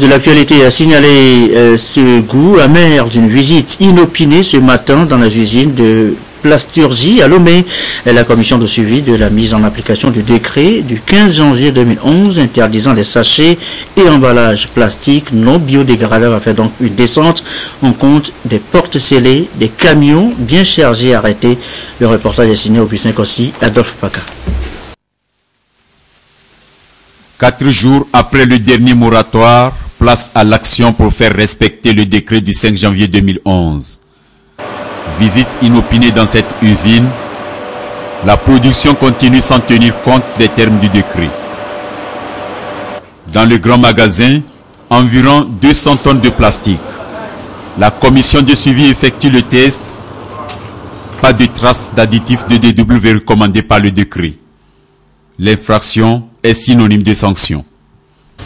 de l'actualité a signalé ce goût amer d'une visite inopinée ce matin dans la usine de Plasturgie à Lomé. La commission de suivi de la mise en application du décret du 15 janvier 2011 interdisant les sachets et emballages plastiques non biodégradables a fait donc une descente en compte des portes scellées, des camions bien chargés et arrêtés. Le reportage est signé au Puissin Kossi, Adolphe Paca. 4 jours après le dernier moratoire, place à l'action pour faire respecter le décret du 5 janvier 2011. Visite inopinée dans cette usine, la production continue sans tenir compte des termes du décret. Dans le grand magasin, environ 200 tonnes de plastique. La commission de suivi effectue le test. Pas de traces d'additifs de DW recommandés par le décret. L'infraction est synonyme de sanction.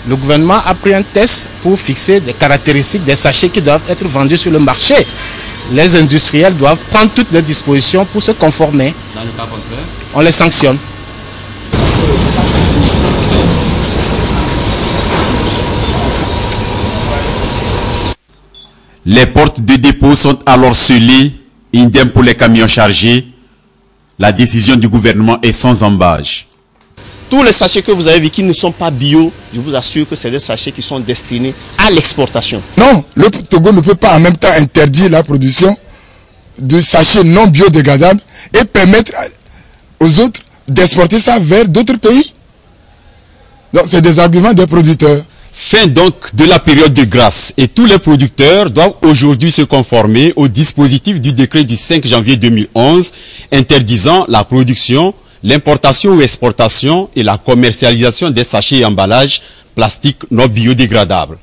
Le gouvernement a pris un test pour fixer des caractéristiques des sachets qui doivent être vendus sur le marché. Les industriels doivent prendre toutes les dispositions pour se conformer. Dans le cas contraire, on les sanctionne. Les portes de dépôt sont alors scellées, idem pour les camions chargés. La décision du gouvernement est sans embâche. Tous les sachets que vous avez vus qui ne sont pas bio, je vous assure que c'est des sachets qui sont destinés à l'exportation. Non, le Togo ne peut pas en même temps interdire la production de sachets non biodégradables et permettre aux autres d'exporter ça vers d'autres pays. Donc c'est des arguments des producteurs. Fin donc de la période de grâce et tous les producteurs doivent aujourd'hui se conformer au dispositif du décret du 5 janvier 2011 interdisant la production, l'importation ou exportation et la commercialisation des sachets et emballages plastiques non biodégradables.